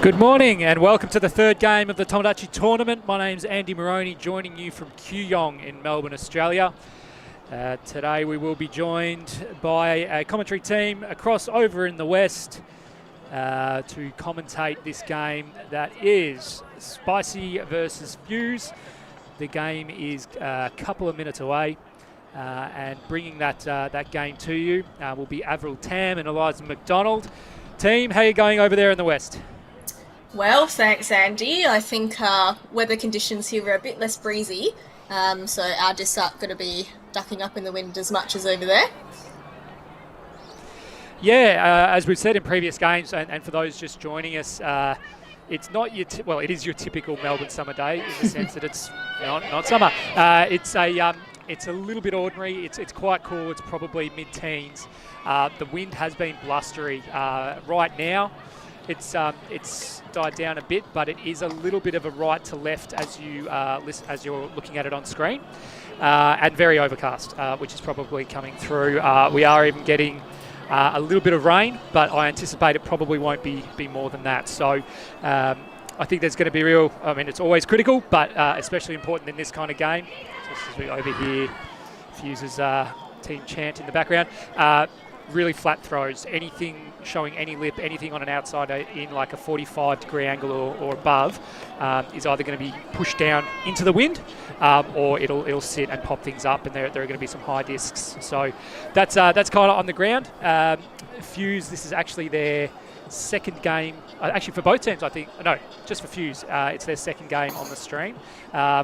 Good morning and welcome to the third game of the Tomodachi tournament. My name's Andy Moroney, joining you from Kooyong in Melbourne, Australia. Today we will be joined by a commentary team across over in the west to commentate this game that is Spicy versus Fuse. The game is a couple of minutes away, and bringing that game to you will be Avril Tam and Eliza McDonald. Team, how are you going over there in the west? Well, thanks, Andy. I think weather conditions here are a bit less breezy, so our discs aren't going to be ducking up in the wind as much as over there. Yeah, as we've said in previous games, and for those just joining us, it's not your it is your typical Melbourne summer day in the sense that it's not summer. It's a little bit ordinary. It's quite cool. It's probably mid-teens. The wind has been blustery right now. It's died down a bit, but it is a little bit of a right to left as you're looking at it on screen, and very overcast, which is probably coming through. We are even getting a little bit of rain, but I anticipate it probably won't be more than that. So I think there's going to be it's always critical, but especially important in this kind of game. Just as we overhear Fuse's team chant in the background. Really flat throws, anything showing any lip, anything on an outside in like a 45-degree angle or above is either going to be pushed down into the wind or it'll sit and pop things up, and there are going to be some high discs. So that's kind of on the ground. Fuse, this is actually their second game, actually for both teams, I think. No, just for Fuse, it's their second game on the stream.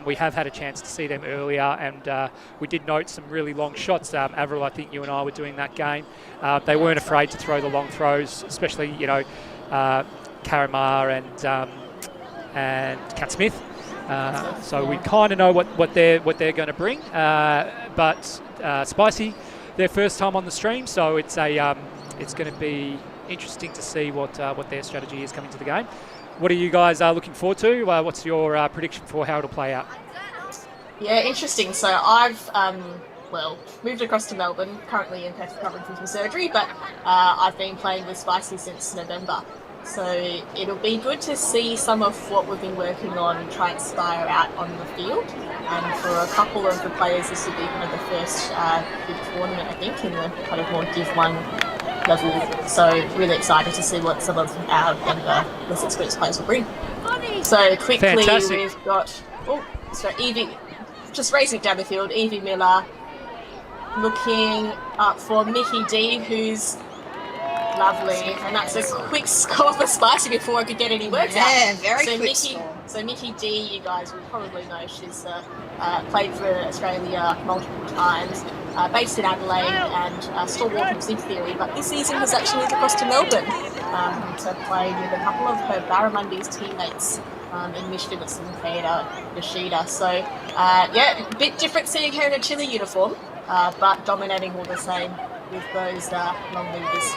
We have had a chance to see them earlier, and we did note some really long shots. Avril, I think you and I were doing that game. They weren't afraid to throw the long throws, especially Karamar and Cat Smith. So we kind of know what they're going to bring. But Spicy, their first time on the stream, so it's going to be interesting to see what their strategy is coming to the game. What are you guys looking forward to? What's your prediction for how it'll play out? Yeah, interesting. So I've moved across to Melbourne, currently in Perth recovering from some surgery, but I've been playing with Spicy since November. So it'll be good to see some of what we've been working on transpire out on the field. And for a couple of the players, this will be kind of the first big tournament, I think, in the kind of more Div 1 level. So really excited to see what some of our younger, less experienced players will bring. So quickly, Fantastic. We've got Evie, just racing down the field, Evie Miller looking up for Mickey D, who's lovely, and that's a quick score for Spicy before I could get any words out. Yeah, very quick score. So Mickey D, you guys will probably know, she's played for Australia multiple times, based in Adelaide, and stalwart from Zig Theory, but this season has actually moved across to Melbourne to play with a couple of her Barramundi's teammates in Mish Phillips and Kayada Yoshida. So a bit different seeing her in a Chile uniform, but dominating all the same with those long movers.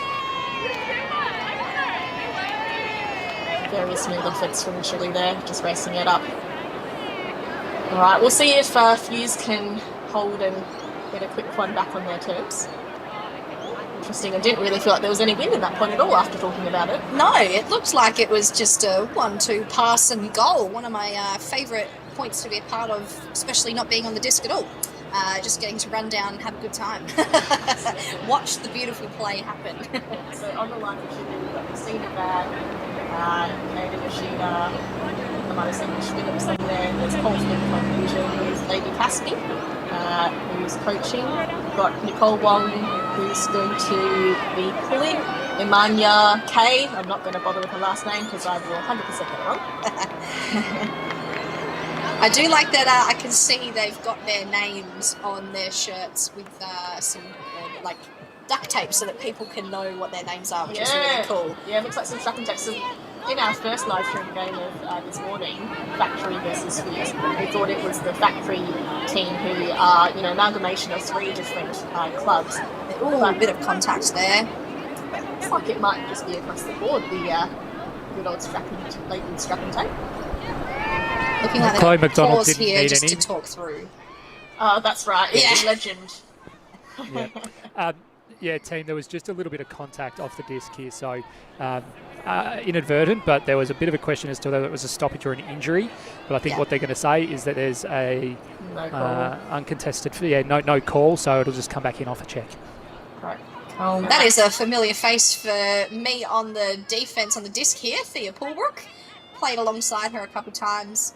Very smooth efforts from Chile there, just racing it up. Alright, we'll see if Fuse can hold and get a quick one back on their terms. Interesting, I didn't really feel like there was any wind at that point at all after talking about it. No, it looked like it was just a 1-2 pass and goal. One of my favourite points to be a part of, especially not being on the disc at all. Just getting to run down and have a good time. Watch the beautiful play happen. So on the line for Chile, we've got Christina Bad, Kayada Yoshida, I might have said Mish Phillips in there. There's Colston Confusion with Lady Caspi, who's coaching. We've got Nicole Wong, who's going to be pulling. Imanya Kay, I'm not going to bother with her last name because I will 100% get it wrong. I do like that I can see they've got their names on their shirts with some duct tape so that people can know what their names are, which is really cool. Yeah, it looks like some duct tape. So in our first live stream game of this morning, Factory versus Fuse, we thought it was the Factory team who are, amalgamation of 3 different clubs. Ooh, a bit of contact there. Looks like it might just be across the board, the good old blatant strapping tape. Looking like Chloe they've McDonald paused didn't here need just any. to talk through. Oh, that's right. It's a legend. Yeah. Yeah, team, there was just a little bit of contact off the disc here, so inadvertent, but there was a bit of a question as to whether it was a stoppage or an injury. But I think what they're going to say is that there's a uncontested, no call, so it'll just come back in off a check. Right. That is a familiar face for me on the defence on the disc here, Thea Poolbrook. Played alongside her a couple of times,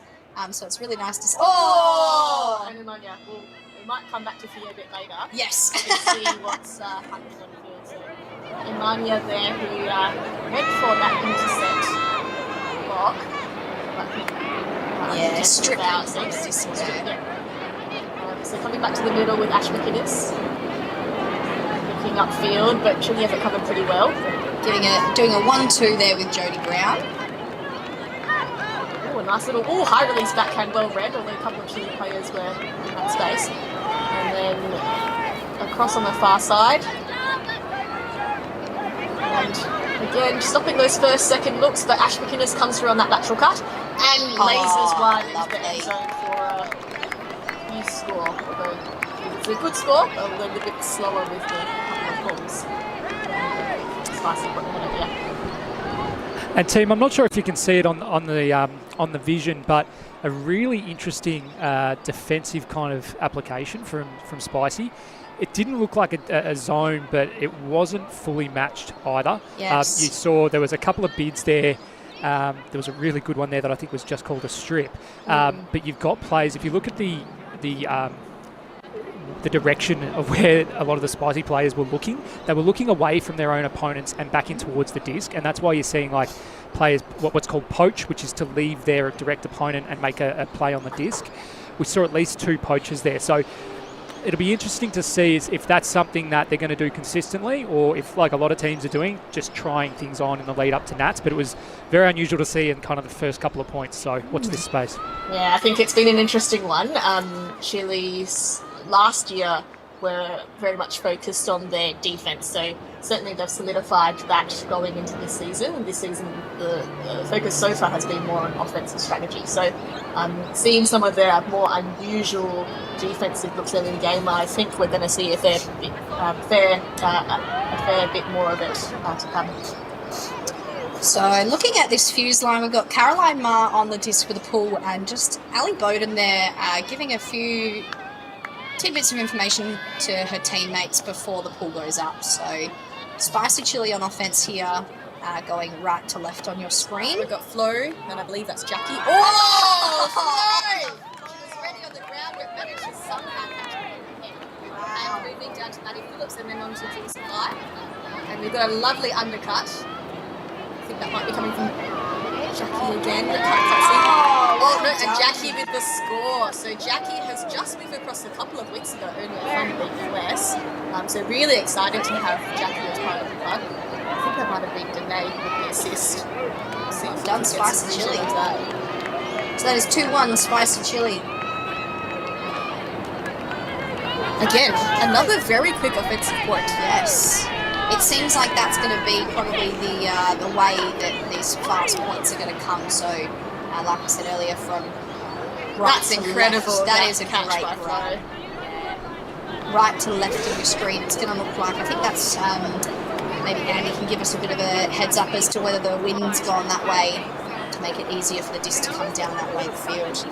so it's really nice to see. Oh! And Imania. Well, we might come back to Thea a bit later. Yes. To see what's happening on the field. So, Imania there, who went for that intercept block. Strip out. So coming back to the middle with Ash McInnes. Looking upfield, but Chile have it covered pretty well. Doing a 1-2 there with Jodie Brown. Oh, a nice little high release backhand, well read, although a couple of Chile players were in that space. And then across on the far side. And again, stopping those second looks, but Ash McInnes comes through on that lateral cut and lasers one into the end zone for a huge score. Although it's a good score, but a little bit slower with the couple of balls. Spicy putting it over. And team, I'm not sure if you can see it on the vision, but a really interesting defensive kind of application from Spicy. It didn't look like a zone, but it wasn't fully matched either. Yes. You saw there was a couple of bids there. There was a really good one there that I think was just called a strip. But you've got plays. If you look at the direction of where a lot of the Spicy players were looking, they were looking away from their own opponents and back in towards the disc, and that's why you're seeing like players what's called poach, which is to leave their direct opponent and make a play on the disc. We saw at least 2 poachers there, so it'll be interesting to see if that's something that they're going to do consistently, or if, like a lot of teams are doing, just trying things on in the lead up to Nats. But it was very unusual to see in kind of the first couple of points, so watch this space. Yeah, I think it's been an interesting one. Chile's last year were very much focused on their defence, so certainly they've solidified that going into this season. And this season, the focus so far has been more on offensive strategy. So seeing some of their more unusual defensive looks early in the game, I think we're going to see a fair bit more of it to come. So looking at this fuse line, we've got Caroline Ma on the disc with a pull, and just Ali Bowden there giving a few tidbits of information to her teammates before the pull goes up. So Spicy Chile on offense here, going right to left on your screen. We've got Flo, and I believe that's Jackie. Oh, Flo! She was ready on the ground, but managed to somehow catch her head. And moving down to Maddie Phillips and then on to Jules Supply. And we've got a lovely undercut. I think that might be coming from Jackie again. And Jackie with the score. So Jackie has just moved across a couple of weeks ago only from the US. So really excited to have Jackie as part of the club. I think that might have been Danae with the assist. Well done, Spicy Chili. So that is 2-1 Spicy Chili. Again, another very quick offensive point. Yes. It seems like that's going to be probably the way that these fast points are going to come. So, like I said earlier, from right that's to incredible. left, that is a catch great by run. Right to left of your screen, it's going to look like, I think that's, maybe Andy can give us a bit of a heads up as to whether the wind's gone that way to make it easier for the disc to come down that way of the field.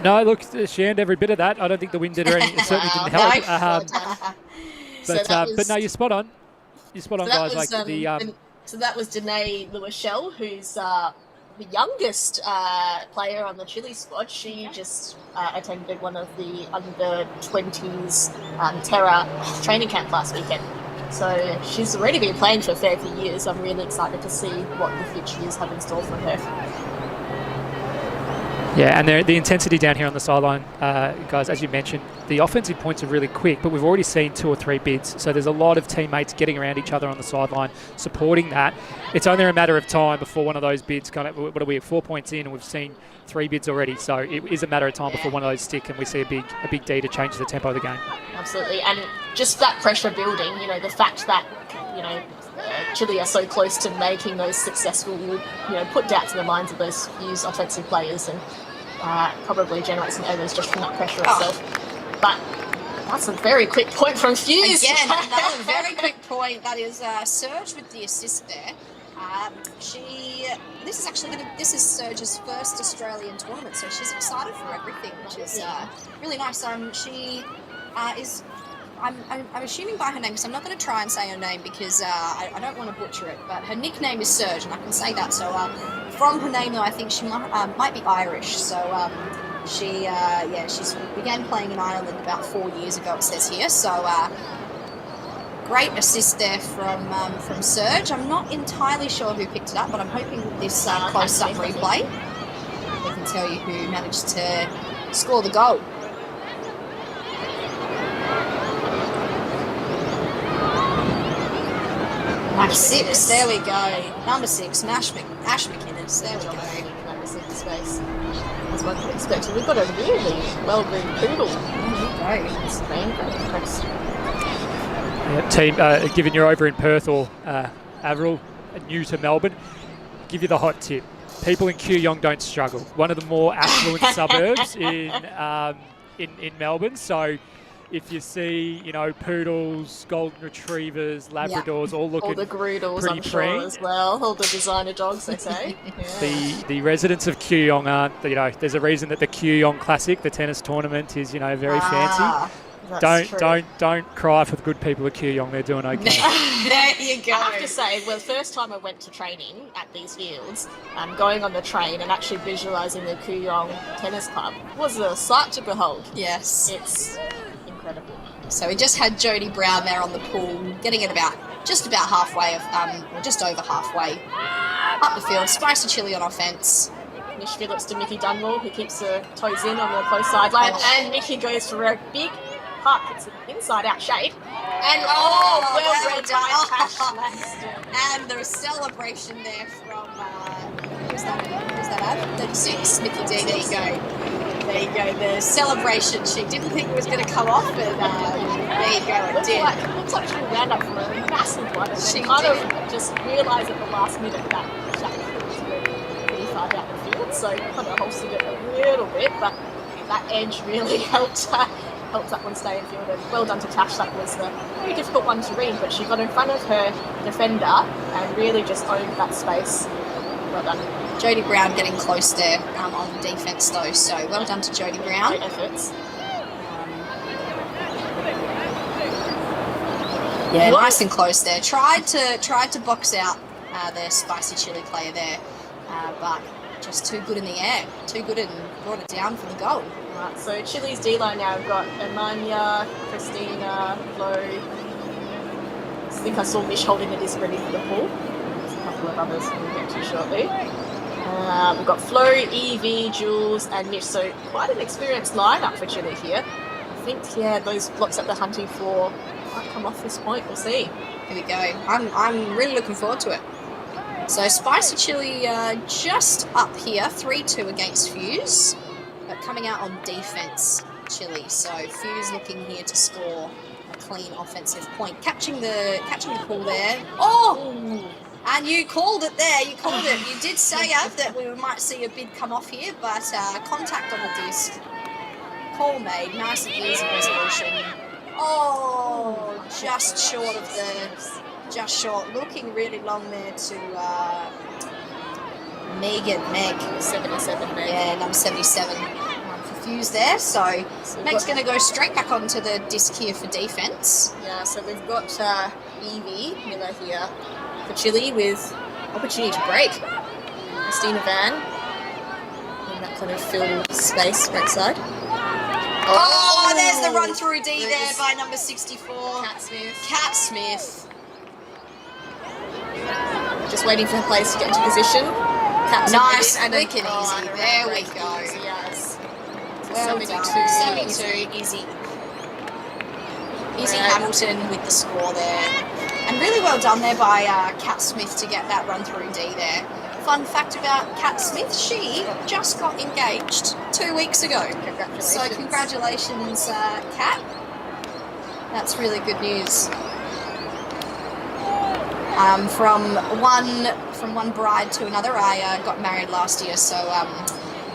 No, look, she earned every bit of that. I don't think the wind did her any, it certainly didn't help. But no, you're spot on. You're spot on, guys. So that was Danae Lewishell, who's the youngest player on the Chile squad. She just attended one of the under-20s Terra training camp last weekend. So she's already been playing for a fair few years. I'm really excited to see what the future years have in store for her. Yeah, and the intensity down here on the sideline, guys, as you mentioned, the offensive points are really quick, but we've already seen 2 or 3 bids. So there's a lot of teammates getting around each other on the sideline, supporting that. It's only a matter of time before one of those bids what are we at 4 points in, and we've seen 3 bids already. So it is a matter of time before one of those stick, and we see a big D to change the tempo of the game. Absolutely, and just that pressure building, the fact that, Chile are so close to making those successful, put doubts in the minds of those used offensive players and probably generate some errors just from that pressure itself. But That's a very quick point from Fuse. Again, another very quick point. That is Serge with the assist there. This is Serge's first Australian tournament, so she's excited for everything, which is really nice. She is. I'm assuming by her name, because I'm not going to try and say her name because I don't want to butcher it, but her nickname is Serge, and I can say that. So from her name, though, I think she might be Irish. So she began playing in Ireland about 4 years ago, it says here. So great assist there from Serge. I'm not entirely sure who picked it up, but I'm hoping with this close-up replay, we can tell you who managed to score the goal. Number 6, there we go. Number 6, Ash McInnes, there we go. That was in space, as one could expect. We've got a really well-groomed poodle. There we go. It's very impressed. Team, given you're over in Perth or Averil, new to Melbourne, give you the hot tip. People in Kooyong don't struggle. One of the more affluent suburbs in Melbourne. So if you see, poodles, golden retrievers, Labradors, all looking all the Groodles, pretty I'm sure, as well. All the designer dogs, they say. Yeah. The residents of Kooyong aren't. There's a reason that the Kooyong Classic, the tennis tournament, is very fancy. Don't cry for the good people of Kooyong. They're doing okay. There you go. I have to say, well, the first time I went to training at these fields, going on the train and actually visualising the Kooyong Tennis Club was a sight to behold. Yes. It's incredible. So we just had Jodie Brown there on the pool, getting it just about halfway or just over halfway up the field. Spicy chili on offence. Mish Phillips to Mickey Dunmore, who keeps her toes in on the close sideline, and Mickey goes for a big puck. It's an inside-out shade. And well read by Tash Langston. And the celebration there from who's that at? 36, Mickey D. There you go. There you go. The celebration. She didn't think it was going to come off, but there you go. It did. It looks like she ran up for a massive one, and she kind of just realised at the last minute that shade was pretty far down the field, so kind of holstered it a little bit, but that edge really helped that one stay in field, and well done to Tash. That was a very difficult one to read, but she got in front of her defender and really just owned that space. Well done. Jodie Brown getting close there on defence though, so well done to Jodie Brown. Great efforts. Yeah, nice and close there. Tried to box out their spicy chili player there, but just too good in the air, too good, and brought it down for the goal. Right, so Chile's D-line now have got Amanya, Christina, Flo. I think I saw Mish holding the disc ready for the pool. There's a couple of others we'll get to shortly. We've got Flo, Evie, Jules, and Mish. So quite an experienced lineup for Chile here. I think, those blocks that they're hunting for might come off this point. We'll see. Here we go. I'm really looking forward to it. So Spicy Chili just up here, 3-2 against Fuse, but coming out on defence, Chili. So Fuse looking here to score a clean offensive point. Catching the call there. Oh! And you called it there. You called it. You did say that we might see a bid come off here, but contact on the disc. Call made. Nice and easy resolution. Oh, just short of the... Just short. Looking really long there to Meg. 77 Meg. Yeah, number 77. For Fuse there. So Meg's going to go straight back onto the disc here for defence. Yeah, so we've got Evie Miller here for Chile with opportunity to break. Christina Van in that kind of filled space right side. Oh, there's the run through D there by number 64. Kat Smith. Just waiting for her players to get into position. Nice, quick and easy. There we go. Yes. Well 72, Izzy Hamilton with the score there. And really well done there by Kat Smith to get that run through D there. Fun fact about Kat Smith, she just got engaged 2 weeks ago. Congratulations. So congratulations, Kat. That's really good news. From one bride to another, I got married last year, so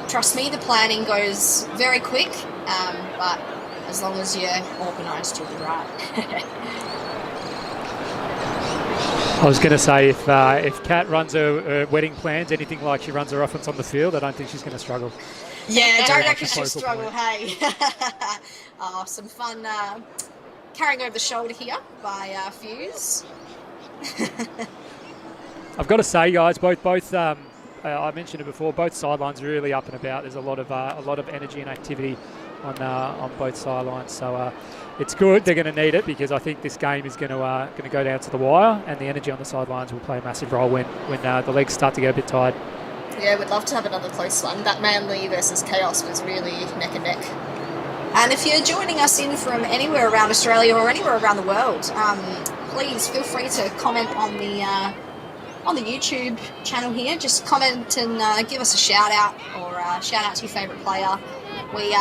trust me, the planning goes very quick, but As long as you're organised, you'll be right. I was going to say, if Kat runs her wedding plans anything like she runs her offense on the field, I don't think she's going to struggle. Yeah, don't reckon she'll struggle, hey. Oh, some fun carrying over the shoulder here by Fuse. I've got to say, guys, both I mentioned it before, both sidelines are really up and about. There's a lot of energy and activity on both sidelines, so it's good. They're going to need it because I think this game is going to go down to the wire, and the energy on the sidelines will play a massive role when the legs start to get a bit tired. Yeah, we'd love to have another close one. That Manly versus Chaos was really neck and neck. And if you're joining us in from anywhere around Australia or anywhere around the world, please feel free to comment on the YouTube channel here. Just comment and give us a shout out or shout out to your favourite player. We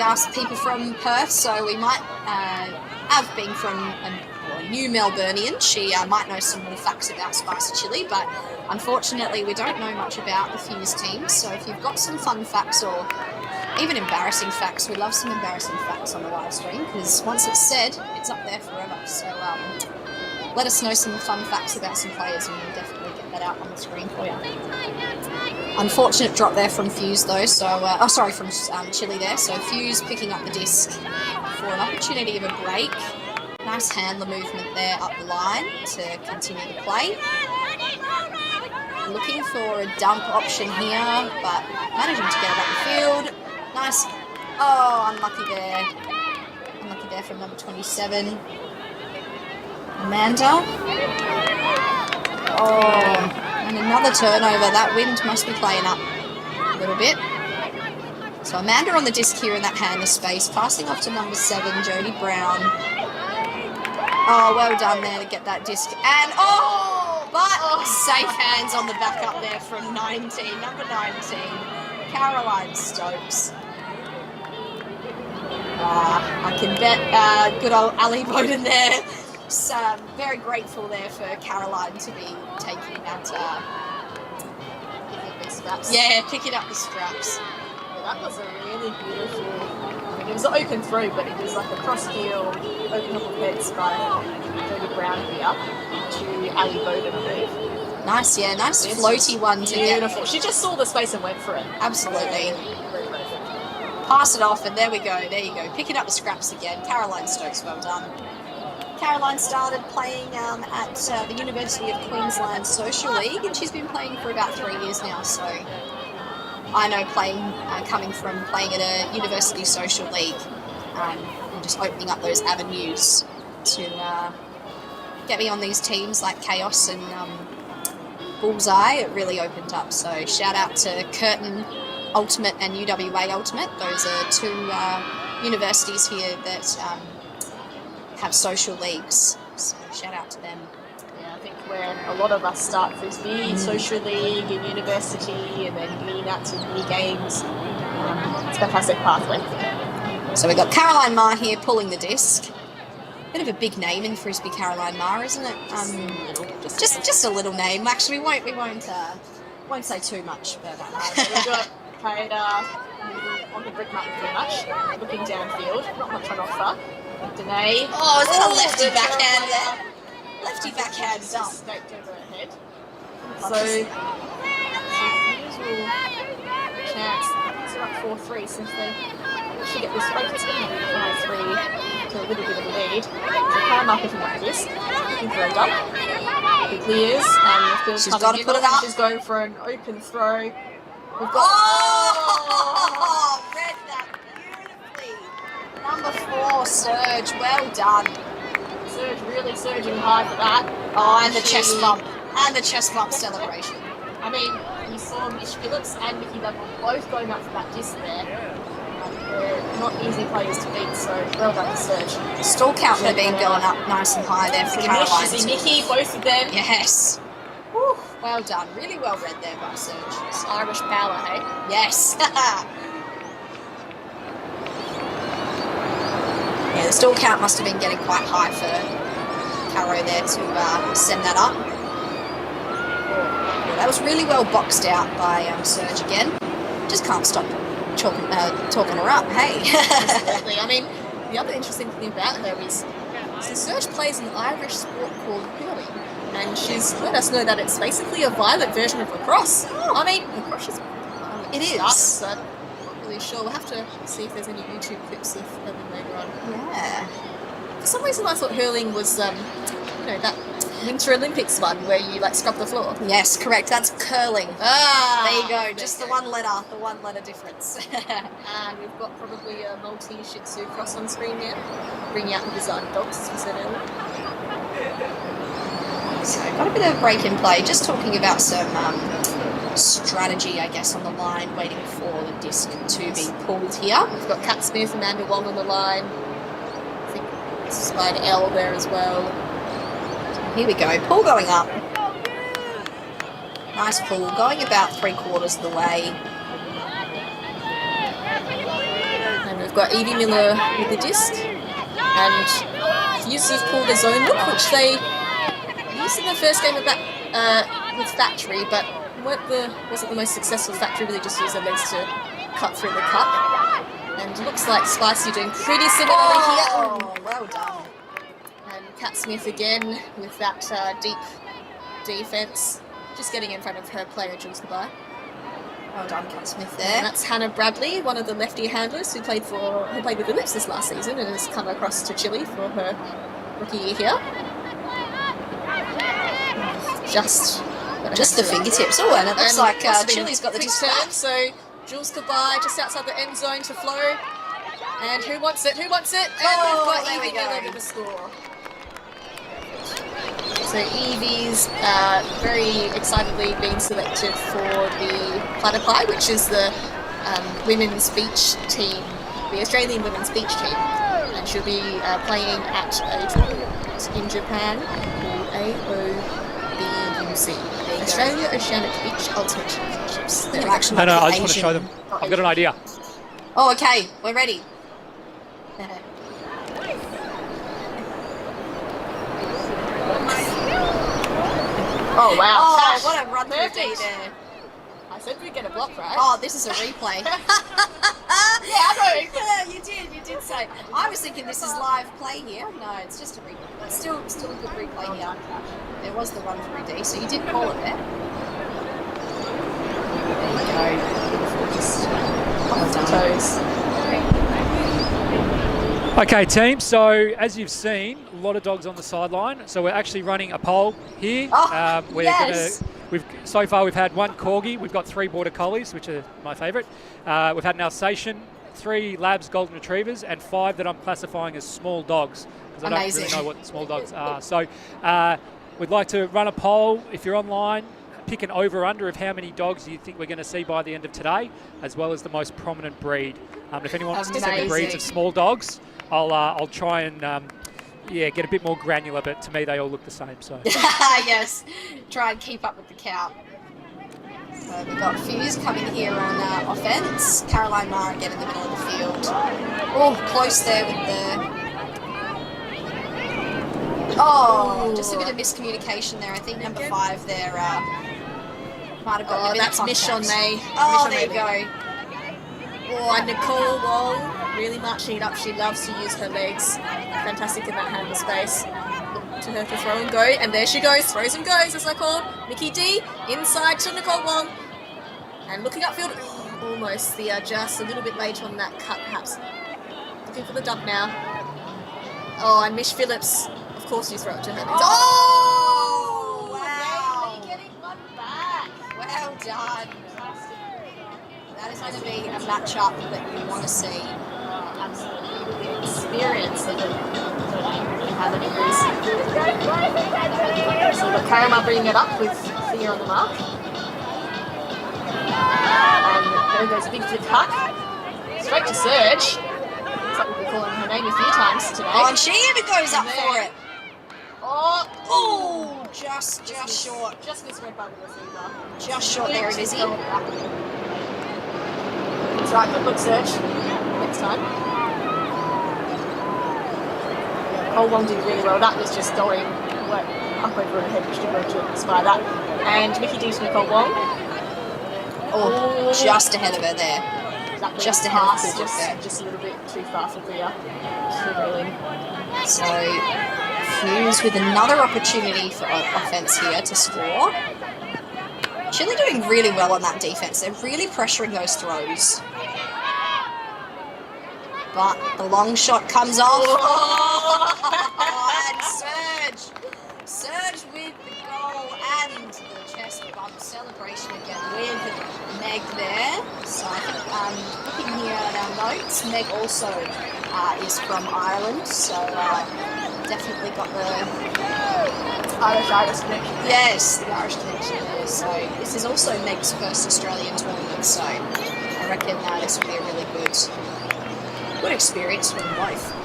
asked people from Perth, so we might have been from a new Melburnian. She might know some more facts about spicy chili, but unfortunately we don't know much about the Fuse team. So if you've got some fun facts or even embarrassing facts, we love some embarrassing facts on the live stream, because once it's said, it's up there forever. So let us know some fun facts about some players, and we'll definitely get that out on the screen for you. Unfortunate drop there from Fuse though, so from Chili there. So Fuse picking up the disc for an opportunity of a break. Nice handler movement there up the line to continue the play. Looking for a dump option here, but managing to get it up the field. Nice. Oh, unlucky there. Unlucky there from number 27. Amanda. Oh, and another turnover. That wind must be playing up a little bit. So Amanda on the disc here in that handler space, passing off to number 7, Jodie Brown. Oh, well done there to get that disc. And safe hands on the back up there from number 19, Caroline Stokes. I can bet good old Ali Bowden there. So, very grateful there for Caroline to be taking that. Picking up the straps. Yeah, picking up the straps. Yeah, that was a really beautiful. I mean, it was an open throw, but it was like a cross heel, open up heads by Jodie Brown here to Ali Bowden, I believe. Nice, yeah, nice floaty one to get. Beautiful. She just saw the space and went for it. Absolutely. Pass it off, and there we go. There you go. Picking up the scraps again. Caroline Stokes, well done. Caroline started playing at the University of Queensland Social League, and she's been playing for about 3 years now. So I know coming from playing at a university social league and just opening up those avenues to get me on these teams like Chaos and Bullseye, it really opened up. So shout out to Curtin Ultimate and UWA Ultimate. Those are two universities here that have social leagues. So shout out to them. Yeah, I think when a lot of us start Frisbee, social league and university, and then lean out to mini games, it's a fantastic pathway. So we've got Caroline Ma here pulling the disc. Bit of a big name in Frisbee, Caroline Ma, isn't it? Just a little name. Actually, we won't say too much. But so we've got Kaida on the brick mark pretty much, looking downfield, not much on offer. Danae. Oh, is that a lefty backhand there? Lefty backhand dump. Snaked over her head. So usual chance. It's like 4-3 since they should get this break. It's going to be 5-3 to a little bit of a lead. So Kyle Mark picking up this. Looking for a dump. He clears. She's got to put it up. She's going for an open throw. We've got. Oh! Read that beautifully. Number 4, Surge. Well done. Surge really surging high for that. Oh, and the chest bump. And the chest bump celebration. I mean, you saw Mish Phillips and Mickey Level both going up for that disc there. They're not easy players to beat, so well done to Surge. The stall count would have been going up nice and high there for Caroline. See Mickey, both of them. Yes. Whew, well done. Really well read there by Surge. It's Irish power, hey? Yes. Yeah, the stall count must have been getting quite high for Caro there to send that up. Yeah, that was really well boxed out by Surge again. Just can't stop talking her up, hey. Absolutely. I mean, the other interesting thing about her is Serge plays an Irish sport called hurling, and she's let us know that it's basically a violent version of lacrosse. I mean, lacrosse is It is. so I'm not really sure. We'll have to see if there's any YouTube clips of hurling later on. Yeah. For some reason, I thought hurling was, that Winter Olympics one where you like scrub the floor. Yes, correct. That's curling. Ah, There you go. Just the one letter difference. And we've got probably a multi-Shih Tzu cross on screen now, bringing out the bizarre dogs, as we said earlier. So got a bit of a break in play. Just talking about some strategy, I guess, on the line, waiting for the disc to be pulled here. We've got Kat Smith, Amanda Wong on the line. I think Spider L there as well. Here we go. Pull going up. Nice pull. Going about 3/4 of the way. And we've got Evie Miller with the disc. And Fuse have pulled a zone look, which they used in the first game of with Factory, but wasn't the most successful. Factory really just used their legs to cut through the cup. And looks like Spicy doing pretty similar here. Oh, well done. And Kat Smith again with that deep defence, just getting in front of her player Jules Kabay. Well done, Kat Smith And there. that's Hannah Bradley, one of the lefty handlers who played with the Lips this last season and has come across to Chile for her rookie year here. Just the fingertips. Oh, and it looks like possibly Chile's got the quick disc turn, back. so Jules Kabay just outside the end zone to Flo. And who wants it? And Oh, we've got there we Evie go. Miller with the score. So Evie's very excitedly been selected for the Platter Pie, which is the women's beach team, the Australian women's beach team. And she'll be playing at a tournament in Japan called AOBUC, Australia Oceanic Beach Ultimate Championships. They're actually No, I like just want to Asian. show them. I've got an idea. Oh, okay. We're ready. Oh wow! Oh, Cash. what a run through D Perfect. there. I said we'd get a block, right? Oh, this is a replay. Yeah, I know. Yeah, you did say. I was thinking this is live play here. No, it's just a replay. It's still a good replay here. There was the run through D, so you did call it there. There you go. Just Off the toes. Okay. Okay, team. So as you've seen, a lot of dogs on the sideline. So we're actually running a poll here. Oh, yes. So far we've had one corgi. We've got 3 border collies, which are my favourite. We've had an Alsatian, 3 labs golden retrievers, and 5 that I'm classifying as small dogs because I don't really know what small dogs are. So we'd like to run a poll. If you're online, pick an over/under of how many dogs you think we're going to see by the end of today, as well as the most prominent breed. If anyone wants to send me breeds of small dogs, I'll try and get a bit more granular, but to me they all look the same. So Yes, try and keep up with the count. So we've got Fuse coming here on offense. Caroline Mara again in the middle of the field. Oh, close there with the... Oh, just a bit of miscommunication there. I think number 5 there might have got a bit of contact. That's Michonne May. Oh, Michonne there you May. go. Oh, and Nicole Wong really marching it up. She loves to use her legs. Fantastic in that handle space. Look to her to throw and go. And there she goes. Throws and goes, as I call. Nikki D inside to Nicole Wong. And looking upfield. Almost. Just a little bit late on that cut, perhaps. Looking for the dump now. Oh, and Mish Phillips. Of course you throw it to her. Oh, wow. Really getting one back. Well done. That is going to be a matchup that you want to see. Absolutely. The experience of it. How many years. So we've got Karama bringing it up with Thea on the mark. And there goes a big flick huck. Straight to Serge. Looks like we'll be calling her name a few times today. Oh, and she even goes up for it. Oh, just short. Just misread by the receiver. Just short there, Izzy. That's right, good look, Serge. Next time. Cole Wong did really well. That was just going up over her head, which did well to inspire that. And Mickey D to Nicole Wong. Oh, just ahead of her there. exactly. Just ahead of pass, Coolbrook there. just a little bit too far for the railing. So Hughes with another opportunity for offense here to score. Chile doing really well on that defense. They're really pressuring those throws. But the long shot comes off. And Surge with the goal and the chest bump celebration again with Meg there. So I think looking here at our notes, Meg also is from Ireland. So definitely got the Irish connection. Yes, the Irish connection there. So this is also Meg's first Australian tournament. So I reckon this will be a really good experience for them both.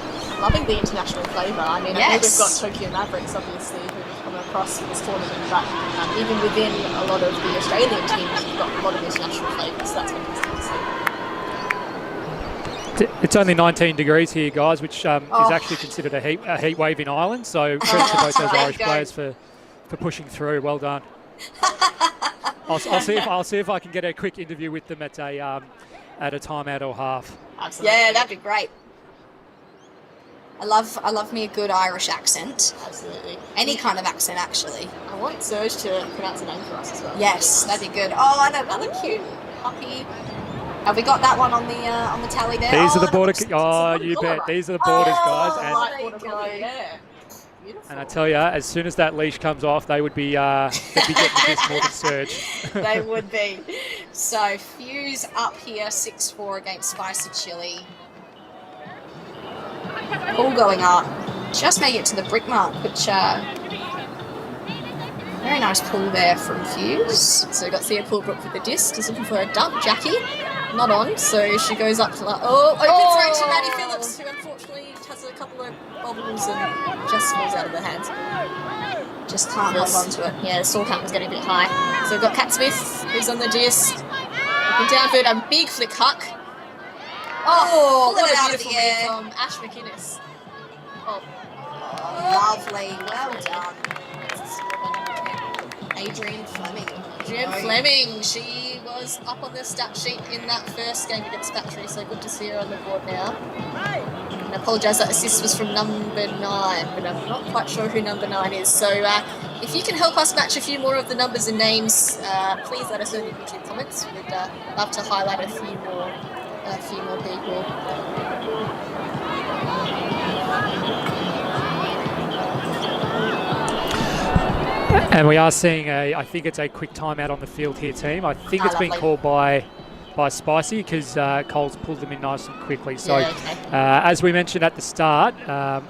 Loving the international flavour. I mean, Yes. I know we've got Tokyo Mavericks, obviously, who've come across for this tournament, but even within a lot of the Australian teams, you've got a lot of international flavour, so that's fantastic to see. It's only 19 degrees here, guys, which is actually considered a heat wave in Ireland. So credit to both those Irish players for pushing through. Well done. I'll see if I can get a quick interview with them at a timeout or half. Absolutely. Yeah, that'd be great. I love me a good Irish accent. Absolutely. Any kind of accent, actually. I want Serge to pronounce a name for us as well. Yes, that'd be good. Oh, and another cute puppy. Have we got that one on the tally there? These are the border. You border. bet. These are the borders, guys. there you go. Beautiful. And I tell you, as soon as that leash comes off, they would be getting this more than Surge. They would be. So Fuse up here, 6-4 against Spicy Chili. All going up. Just made it to the brick mark, which very nice pull there from Fuse. So we've got Thea Coolbrook with the disc. He's looking for a dunk. Jackie, not on. So she goes up to open throw to Maddie Phillips, who unfortunately has a couple of bobbles and just falls out of her hands. Just can't hold on to it. Yeah, the stall count was getting a bit high. So we've got Kat Smith, who's on the disc. Looking down for a big flick huck. Oh, What a out of beautiful the air. read from Ash McInnes. Oh, Lovely, well done. Adrian Fleming. Jen Fleming, she was up on the stat sheet in that first game against Battery, so good to see her on the board now. And I apologise, that assist was from number 9, but I'm not quite sure who number 9 is. So if you can help us match a few more of the numbers and names, please let us know in the YouTube comments. We'd love to highlight a few more people. And we are seeing I think it's a quick timeout on the field here, team. I think it's been called by Spicy because Cole's pulled them in nice and quickly. So as we mentioned at the start,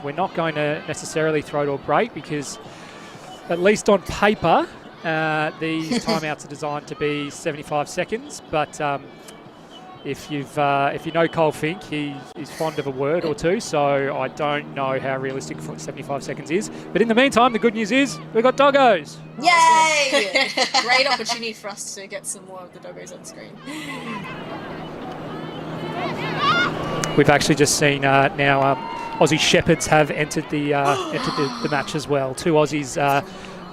we're not going to necessarily throw to a break because at least on paper, these timeouts are designed to be 75 seconds. But if you know Cole Fink, he's fond of a word or two, so I don't know how realistic 75 seconds is. But in the meantime, the good news is we've got doggos. Yay! Great opportunity for us to get some more of the doggos on screen. We've actually just seen now Aussie Shepherds have entered the match as well. Two Aussies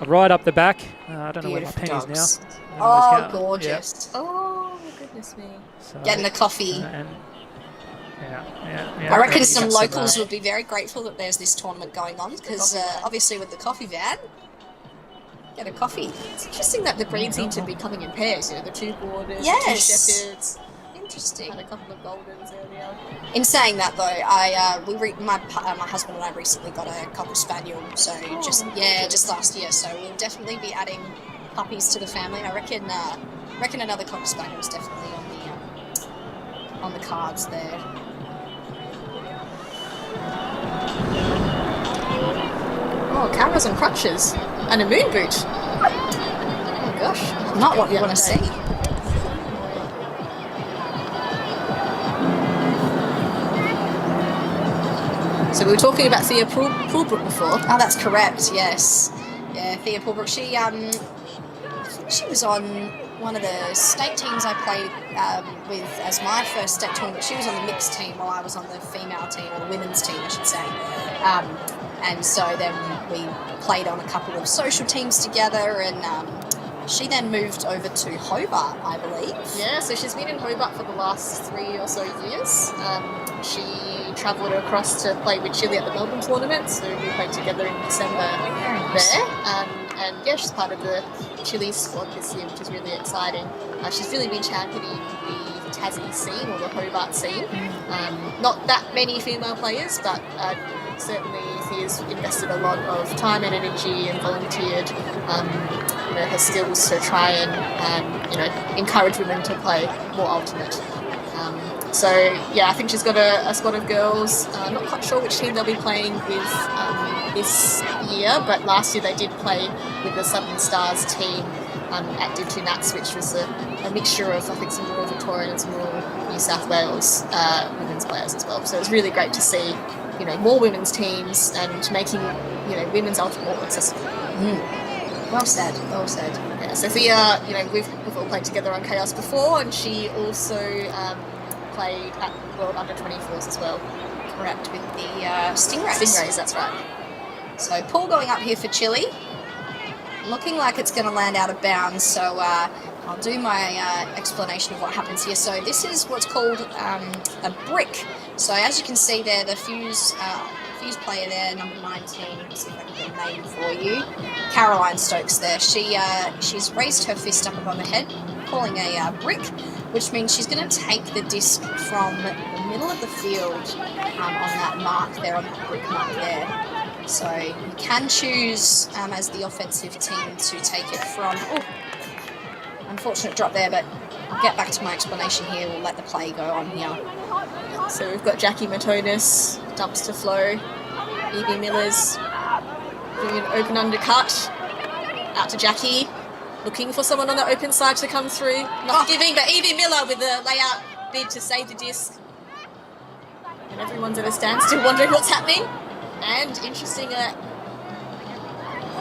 right up the back. I don't know where my pen is now. Oh, gorgeous. Yep. Oh, goodness me. So, Getting a coffee. yeah. I reckon some locals would be very grateful that there's this tournament going on because obviously with the coffee van, get a coffee. It's interesting that the breeds seem to be coming in pairs, the two borders, Yes. the two shepherds. Interesting. Had a couple of goldens earlier. In saying that though, my husband and I recently got a cocker spaniel, so just last year. So we'll definitely be adding puppies to the family. I reckon another cocker spaniel is definitely on the cards there. Oh, cameras and crutches and a moon boot. Oh gosh, Not what you want to see. So we were talking about Thea Poolbrook before. Oh, that's correct. Yes. Yeah, Thea Poolbrook. She was on one of the state teams I played with as my first state tournament. She was on the mixed team while I was on the female team, or the women's team, I should say. And so then we played on a couple of social teams together, and She then moved over to Hobart, I believe. Yeah, so she's been in Hobart for the last 3 or so years. She travelled across to play with Chile at the Melbourne tournament, so we played together in December there. And yeah, she's part of the Chile squad this year, which is really exciting. She's really been championing the Tassie scene or the Hobart scene. Not that many female players, but certainly she has invested a lot of time and energy and volunteered her skills to try and encourage women to play more ultimate. So yeah, I think she's got a squad of girls. Not quite sure which team they'll be playing with this year, but last year they did play with the Southern Stars team at ULTI Nats, which was a mixture of, I think, some rural Victorian and some rural New South Wales women's players as well. So it was really great to see, more women's teams and making, women's ultimate more accessible. Well said, well said. Yeah, Sophia, we've all played together on Chaos before, and she also played at World Under 24s as well. Correct, with the Stingrays. Stingrays, that's right. So Paul going up here for Chile. Looking like it's going to land out of bounds, so I'll do my explanation of what happens here. So this is what's called a brick. So as you can see there, the Fuse player there, number 19, let's see if I can get a name for you, Caroline Stokes there. She's raised her fist up above her head, calling a brick, which means she's going to take the disc from the middle of the field on that mark there, on that brick mark there. So you can choose as the offensive team to take it from, unfortunate drop there, but I'll get back to my explanation here. We'll let the play go on here. So we've got Jackie Matonis, dumps to Flo, Evie Miller's doing an open undercut, out to Jackie, looking for someone on the open side to come through, not giving, but Evie Miller with a layout bid to save the disc. And everyone's at a standstill wondering what's happening. And interesting,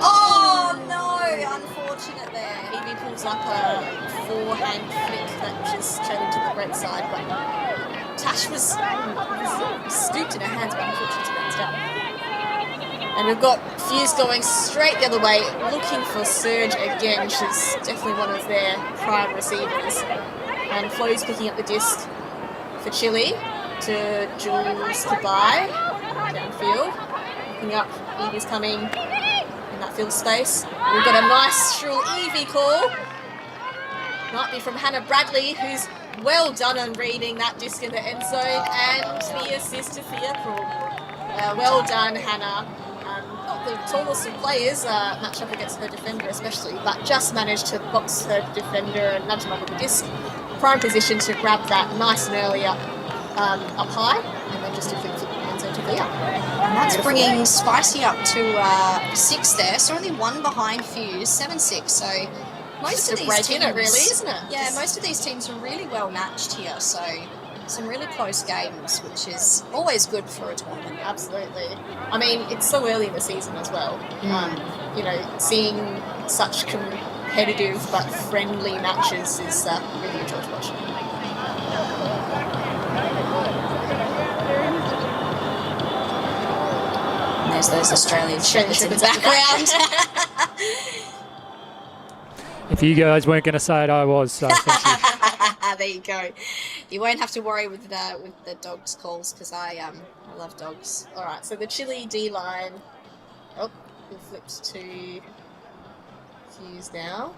oh no, unfortunate there. Evie pulls up a forehand flick that just turned to the right side, but Tash was scooped in her hands, but unfortunately bounced out. And we've got Fuse going straight the other way, looking for Surge again. She's definitely one of their prime receivers. And Flo's picking up the disc for Chile to Jules Kabai downfield. Looking up, Evie's coming in that field space. We've got a nice shrill Evie call. Might be from Hannah Bradley, who's well done on reading that disc in the end zone, and the assist to Thea Crawl. Well done, Hannah. Not the tallest of players match up against her defender especially, but just managed to box her defender and nudge him up with the disc. Prime position to grab that nice and early up high, and then just deflect the end zone to Thea. And that's bringing Spicy up to 6 there, so only one behind Fuse, 7-6. So most of these teams, in it, really, isn't it? Yeah, most of these teams are really well matched here. So some really close games, which is always good for a tournament. Absolutely. I mean, it's so early in the season as well. Seeing such competitive but friendly matches is really enjoyable to watch. There's those Australian shirts in the background. If you guys weren't going to say it, I was. So thank you. There you go. You won't have to worry with the dogs' calls because I love dogs. All right, so the Chile D line. Oh, we flipped to Fuse now.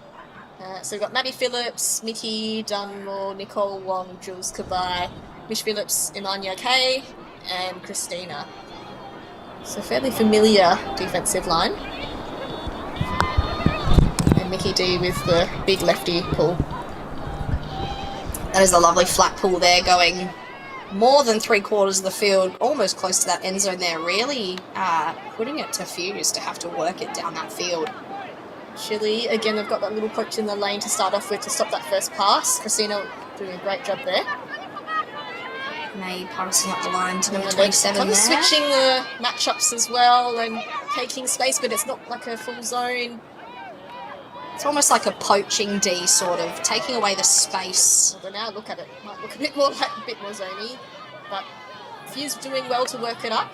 So we've got Maddie Phillips, Nikki Dunmore, Nicole Wong, Jules Kabai, Mish Phillips, Imania Kay, and Christina. So fairly familiar defensive line. And Mickey D with the big lefty pull. That is a lovely flat pull there, going more than 3/4 of the field, almost close to that end zone there, really putting it to Fuse to have to work it down that field. Chile, again, they've got that little coach in the lane to start off with to stop that first pass. Christina doing a great job there. May passing up the line to number 27 kind of there. switching the matchups as well and taking space, but it's not like a full zone. It's almost like a poaching D, sort of, taking away the space. Although now look at it, might look a bit more zoney, but Fuse doing well to work it up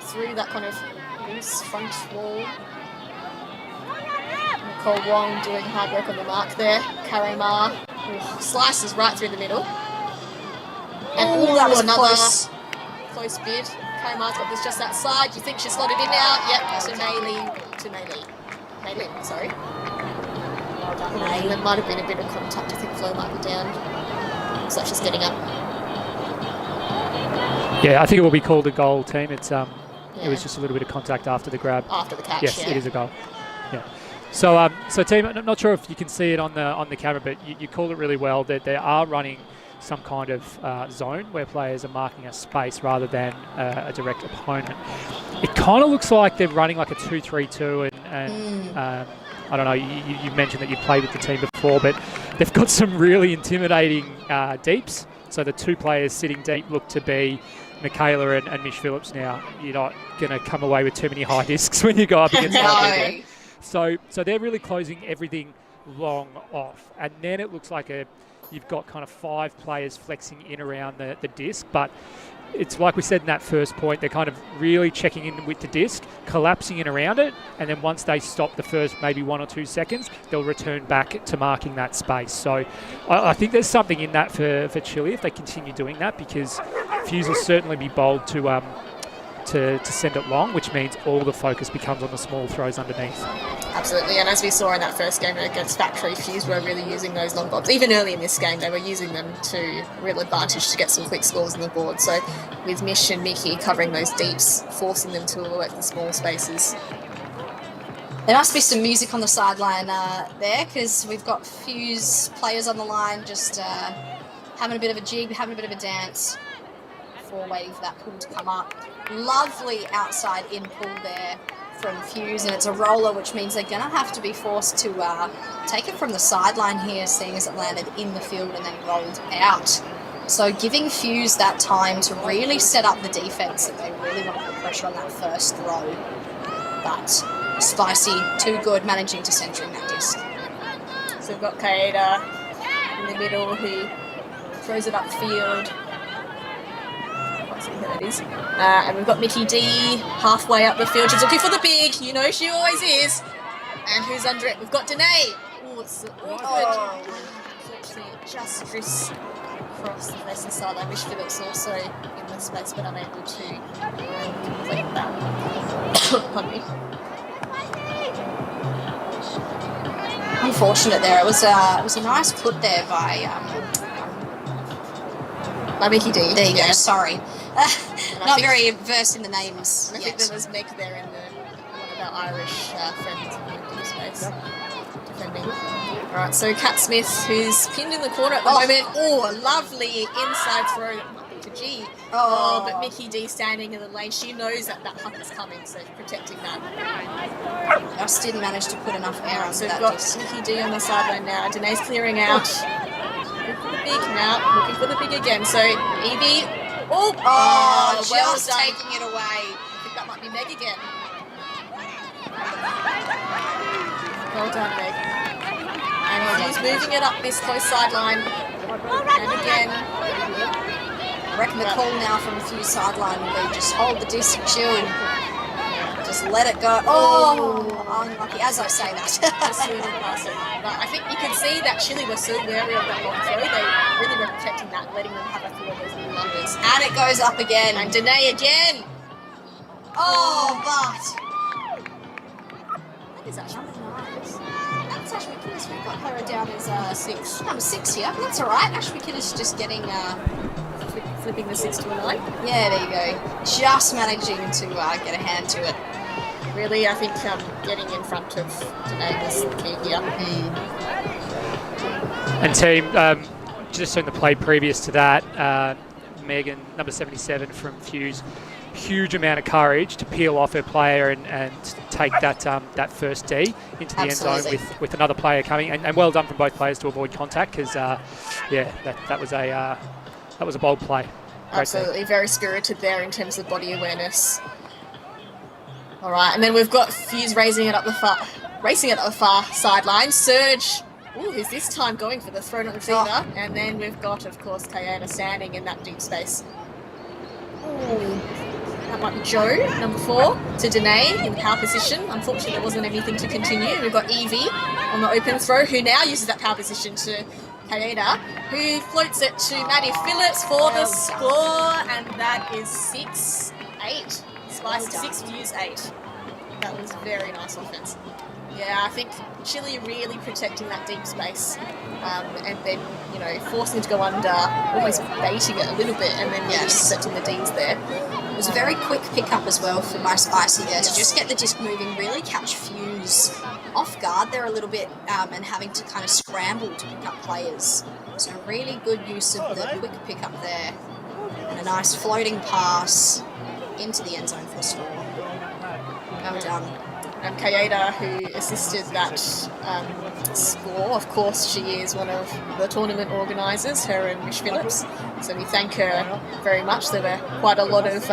through that kind of loose front wall. Cole Wong doing hard work on the mark there. Karemar slices right through the middle. And that was another close. bid. Karamar's got this just outside. You think she's slotted in now? Yep, to Maylin, sorry. There might have been a bit of contact. I think Flo might be down. Looks like she's getting up. Yeah, I think it will be called a goal, team. It's It was just a little bit of contact after the grab. After the catch, yes, it is a goal. Yeah. So, team, I'm not sure if you can see it on the camera, but you called it really well. That they are running some kind of zone where players are marking a space rather than a direct opponent. It kind of looks like they're running like a 2-3-2, and I don't know. You mentioned that you played with the team before, but they've got some really intimidating deeps. So the two players sitting deep look to be Michaela and Mish Phillips. Now you're not going to come away with too many high discs when you go up against them. So they're really closing everything long off, and then it looks like you've got kind of 5 players flexing in around the disc, but it's like we said in that first point, they're kind of really checking in with the disc, collapsing in around it, and then once they stop the first maybe 1 or 2 seconds, they'll return back to marking that space. So I think there's something in that for Chile if they continue doing that, because Fuse will certainly be bold to send it long, which means all the focus becomes on the small throws underneath. Absolutely, and as we saw in that first game against Factory, Fuse were really using those long bobs. Even early in this game, they were using them to real advantage to get some quick scores on the board. So with Mish and Mickey covering those deeps, forcing them to work the small spaces. There must be some music on the sideline there, because we've got Fuse players on the line just having a bit of a jig, having a bit of a dance before waiting for that pull to come up. Lovely outside in pull there from Fuse, and it's a roller, which means they're going to have to be forced to take it from the sideline here, seeing as it landed in the field and then rolled out. So giving Fuse that time to really set up the defense that they really want to put pressure on that first throw. But Spicy, too good, managing to centre in that disc. So we've got Kaeda in the middle who throws it upfield. Who that is. And we've got Mickey D halfway up the field. She's looking for the big. You know she always is. And who's under it? We've got Danae. Oh, it's awkward. Unfortunately, just drifts across the face of the sideline. Mish Phillips also in the space, but unable to complete that. Pardon me. Unfortunate there. It was a nice put there by Mickey D. There you go. Sorry. Not very versed in the names. I think there was Meg there in one of our Irish friends in the space defending. Alright, so Kat Smith, who's pinned in the corner at the moment. Oh, a lovely inside throw that might be to G. But Mickey D standing in the lane. She knows that huck is coming, so protecting that. Just didn't manage to put enough air on so that. So we've got Mickey D on the sideline now. Danae's clearing out. Looking for the big now. Looking for the big again. So Evie. Well just done. taking it away. I think that might be Meg again. Well done, Meg. And he's moving it up this close sideline. And again. I reckon the call now from Fuse sideline will be just hold the disc, chill, and just let it go. Unlucky, as I say that. But I think you can see that Chile was so wary of that long throw. They really were protecting that, letting them have a few of those little numbers. And it goes up again. And Danae again. But that is actually nice. That's Ash McInnes. We've got her down as 6. Number 6 here. That's all right. Ash McInnes just getting flipping the 6 to a 9. Yeah, there you go. Just managing to get a hand to it. Really, I think getting in front of Danae was the key here. And team, just on the play previous to that, Megan, number 77 from Fuse, huge amount of courage to peel off her player and take that first D into the end zone with another player coming. And well done from both players to avoid contact, because that was a bold play. Great Absolutely, very spirited there in terms of body awareness. All right, and then we've got Fuse racing it up the far sideline. Surge, who's this time going for the throw not receiver. And then we've got, of course, Kayana standing in that deep space. That might be Joe, number 4, to Danae in the power position. Unfortunately, there wasn't anything to continue. We've got Evie on the open throw, who now uses that power position to Kaeda, who floats it to Maddie Phillips for the score, and that is 6-8. Spice 6 views 8. That was very nice offense. Yeah, I think Chile really protecting that deep space, and then, you know, forcing it to go under, almost baiting it a little bit, and then intercepting the Ds there. It was a very quick pickup as well for my Spicy there to just get the disc moving, really catch Fuse off guard there a little bit, and having to kind of scramble to pick up players. So really good use of the quick pickup there, and a nice floating pass into the end zone for a score. Well done. And Kaeda, who assisted that score, of course, she is one of the tournament organisers, her and Mish Phillips. So we thank her very much. There were quite a lot of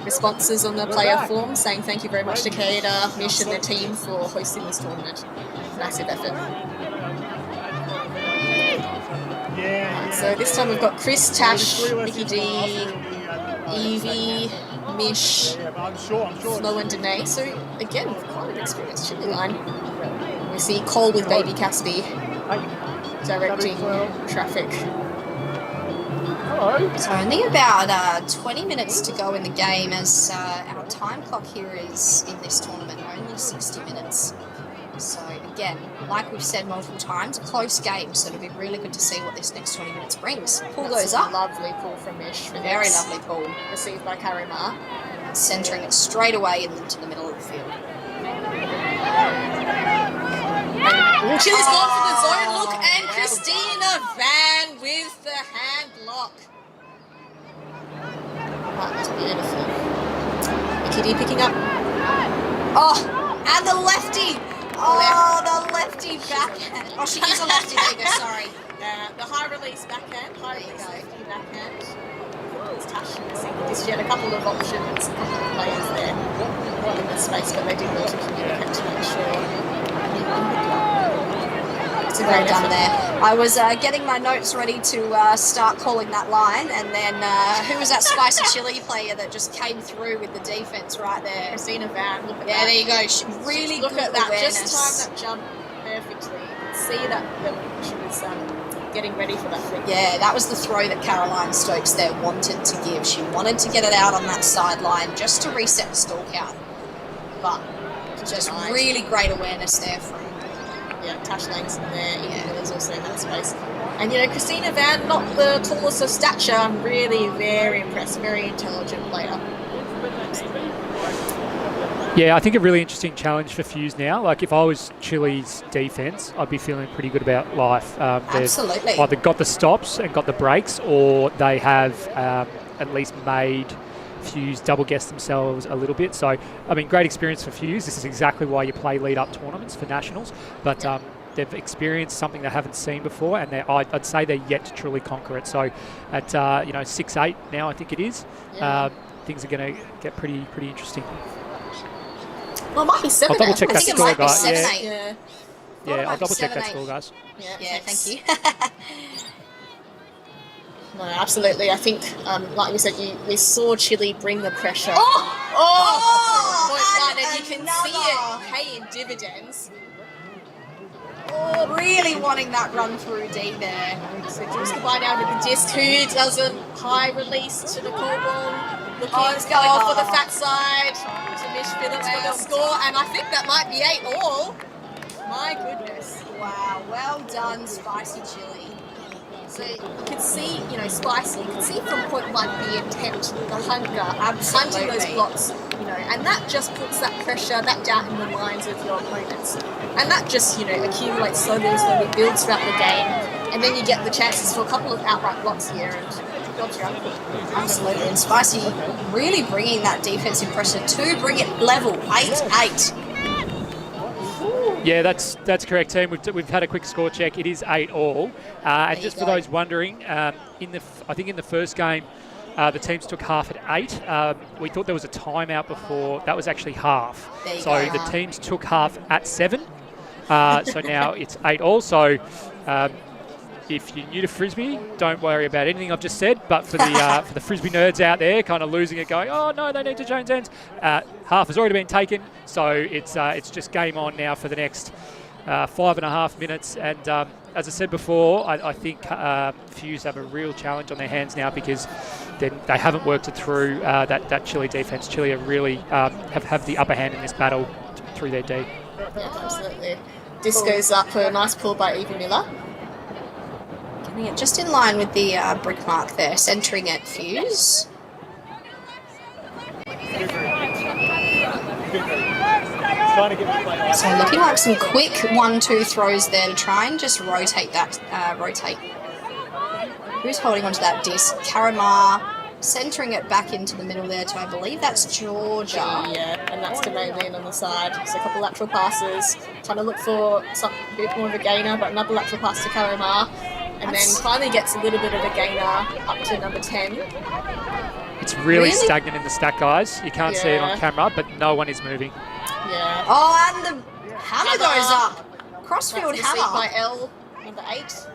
responses on the player form saying thank you very much to Kaeda, Mish and the team for hosting this tournament. Massive effort. So this time we've got Chris, Tash, Vicky D, Evie, Mish, Flo and Danae. So again, quite an experienced Chile line. We see Cole with Baby Cassidy directing traffic. So only about 20 minutes to go in the game, as our time clock here is in this tournament only 60 minutes. So again, like we've said multiple times, a close game, so it'll be really good to see what this next 20 minutes brings. Pull those up. Lovely pull from Mish. Very lovely pull. Received by Karima. Centering it straight away into the middle of the field. Chile's gone for the zone look, and Christina Van with the hand block. That's beautiful. Vicky D picking up. Oh, and the lefty. Oh, the lefty backhand. Oh, she is a lefty. There you go, sorry. The high release backhand. High release lefty backhand. It's touching. She had a couple of options, a couple of players there in the space, but they did need to communicate to make sure. It's well done there. I was getting my notes ready to start calling that line, and then who was that Spicy Chili player that just came through with the defense right there? Christina Van. Look at that. There you go. She really look good at that. awareness. Just time that jump perfectly. You could see that she was getting ready for that thing. Yeah, that was the throw that Caroline Stokes there wanted to give. She wanted to get it out on that sideline just to reset the stall count. But just really great awareness there from Tash Langston there. Yeah, there's also in that space. And you know, Christina Van, not the tallest of stature. I'm really very impressed. Very intelligent player. Yeah, I think a really interesting challenge for Fuse now. Like, if I was Chile's defence, I'd be feeling pretty good about life. Absolutely. They've either got the stops and got the breaks, or they have at least made Fuse double guess themselves a little bit. So, I mean, great experience for Fuse. This is exactly why you play lead-up tournaments for nationals. But they've experienced something they haven't seen before, and I'd say they're yet to truly conquer it. So, at 6-8 now, I think it is. Things are going to get pretty interesting. Well, it might be 7-8. I'll double check that score, guys. Yeah, I'll double check that score, guys. Yeah, thank you. No, absolutely. I think, like we said, we saw Chile bring the pressure. And you can see it paying dividends. Oh, really wanting that run through D there. So Jules Kabay now with the disc. Who doesn't high release to the Colborne? Looking for the fat side to Mish Phillips for the score, and I think that might be 8-all. My goodness. Wow, well done, Spicy Chili. So you can see, Spicy, you can see from point 1 the intent, the hunger, hunting those blocks, and that just puts that pressure, that doubt in the minds of your opponents. And that just, accumulates slowly, builds throughout the game, and then you get the chances for a couple of outright blocks here, and jobs are up. Absolutely, and Spicy really bringing that defensive pressure to bring it level, 8-8. Yeah, that's correct, team. We've had a quick score check. It is 8-all. And just for those wondering, I think in the first game, the teams took half at 8. We thought there was a timeout before. That was actually half. So the teams took half at 7. So now it's 8-all. So if you're new to Frisbee, don't worry about anything I've just said. But for the for the Frisbee nerds out there, kind of losing it, going, oh no, they need to change ends. Half has already been taken, so it's just game on now for the next 5.5 minutes. And as I said before, I think Fuse have a real challenge on their hands now because they haven't worked it through that Chile defence. Chile are really have the upper hand in this battle through their D. Yeah, absolutely. This goes up for a nice pull by Eva Miller. Getting it just in line with the brick mark there, centering it, Fuse. So looking like some quick 1-2 throws there to try and just rotate that, Who's holding onto that disc? Karamar, centering it back into the middle there to, I believe that's Georgia. Yeah, and that's to Maylene on the side. So a couple lateral passes, trying to look for a bit more of a gainer, but another lateral pass to Karamar. And then finally gets a little bit of a gainer up to number 10. It's really stagnant in the stack, guys. You can't see it on camera, but no one is moving. Yeah. Oh, and the hammer goes up. Crossfield hammer. By L, number 8.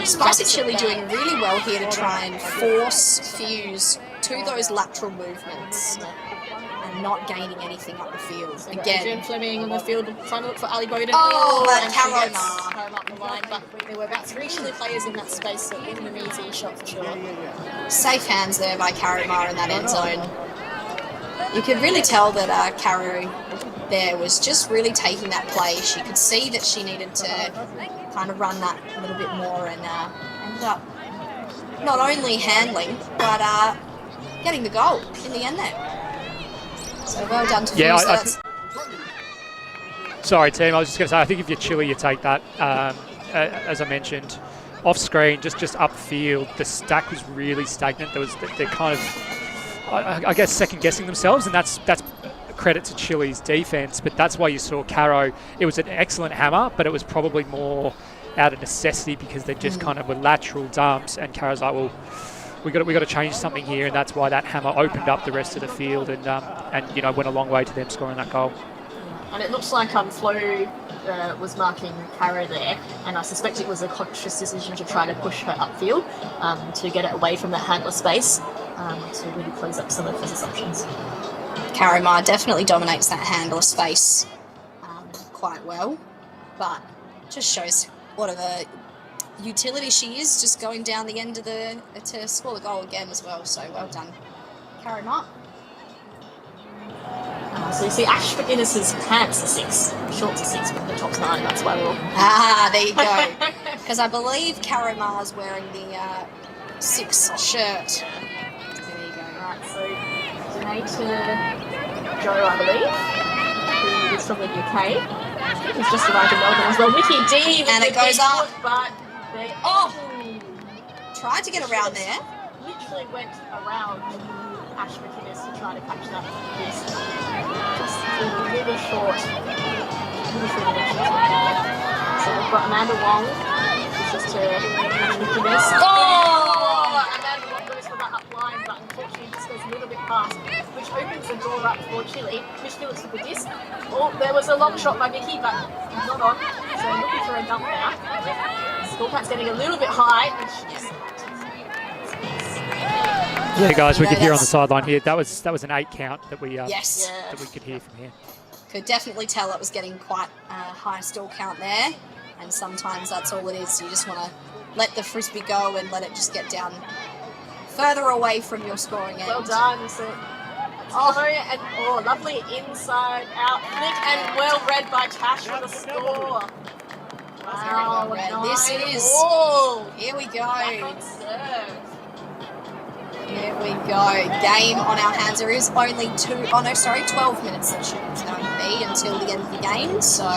Spicy Chili doing really well here to try and force Fuse to those lateral movements and not gaining anything up the field. Again, Adrian Fleming on the field trying to look for Ali Bowden. And Karamar up the line, but there were about 3 Chile players in that space, so it wasn't an easy shot for sure. Safe hands there by Karamar in that end zone. You could really tell that Caro there was just really taking that play. She could see that she needed to kind of run that a little bit more and ended up not only handling but getting the goal in the end there. So well done to Fuse. Sorry team, I was just going to say, I think if you're Chile you take that. As I mentioned, off screen, just upfield, the stack was really stagnant. They're kind of, I guess, second guessing themselves, and that's credit to Chile's defense, but that's why you saw Caro. It was an excellent hammer, but it was probably more out of necessity because they just kind of were lateral dumps, and Caro's like, well, we got to change something here, and that's why that hammer opened up the rest of the field and went a long way to them scoring that goal. And it looks like Flo was marking Caro there, and I suspect it was a conscious decision to try to push her upfield to get it away from the handler space to really close up some of his options. Karamar definitely dominates that handler space quite well, but just shows what of a utility she is, just going down the end of to score the goal again as well. So well done, Karamar. So you see Ash McInnes's pants are 6, shorts are 6, but the top's 9. That's why we're all... there you go. Because I believe Karamar's wearing the 6 shirt. There you go. Right, so Donator Joe, I believe, who is from the UK. He's just arrived in Melbourne as well. Wiki D, and it goes up. But they tried to get around there. Literally went around Ash McInnes to try to catch that. Just really short. So we've got Amanda Wong, who's just to Ash McInnes. Amanda Wong goes for that up line, but unfortunately just goes a little bit past, which opens the door up for Chile. Fish Phillips with the disc. There was a long shot by Vicky, but not on. So looking for a dump now. Scorepat's getting a little bit high, which is... Yeah, guys, we could hear on the sideline here. That was an 8 count that we that we could hear from here. Could definitely tell it was getting quite a high stall count there, and sometimes that's all it is. You just want to let the frisbee go and let it just get down further away from your scoring end. Well done. So, lovely inside out flick and well read by Tash for the score. Wow, this is. Here we go. Here we go. Game on our hands. There is only 12 minutes that should be until the end of the game. So,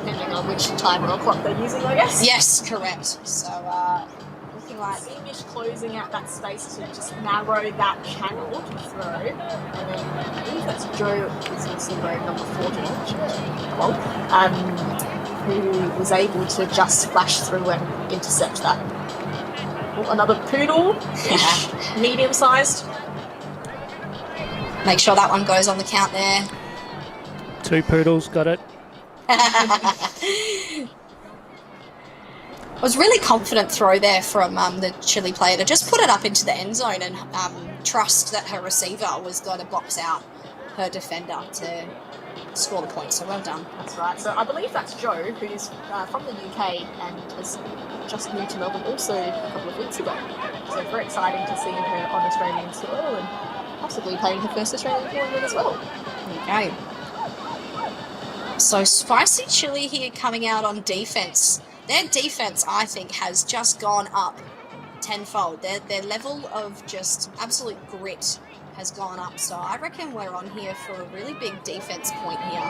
depending on which timer or clock they're using, I guess. Yes, correct. So, looking like Seamish closing out that space to just narrow that channel to throw. And then I believe that's Joe, who's also wearing number 14, who was able to just flash through and intercept that. Another poodle, medium-sized. Make sure that one goes on the count there. 2 poodles, got it. It was really confident throw there from the Chile player to just put it up into the end zone and trust that her receiver was going to box out her defender to score the point. So well done. That's right. So I believe that's Jo, who's from the UK and has just moved to Melbourne also a couple of weeks ago. So very exciting to see her on Australian soil and possibly playing her first Australian tournament as well. Okay. So Spicy Chili here coming out on defense. Their defense, I think, has just gone up tenfold. Their level of just absolute grit has gone up. So I reckon we're on here for a really big defense point here.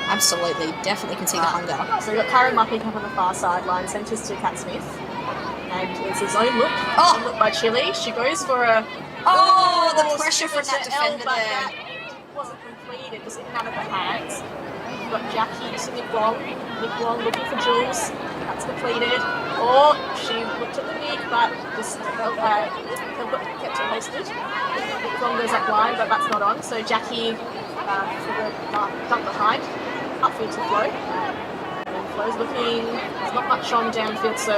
Absolutely, definitely can see the hunger. So we've got Karen Mupping up on the far sideline, centres to Kat Smith. And it's his own look. Oh! Own look by Chile. She goes for a... Oh, the pressure from that defender there. That wasn't completed, it was in and out of the hands. We've got Jackie to Nick Wong. Nick Wong looking for Jules. That's completed. Or she looked at the Nick, but just kept it posted. Nick Wong goes up line, but that's not on. So Jackie for the dump behind. Upfield to Flo. And Flo's looking, there's not much on downfield, so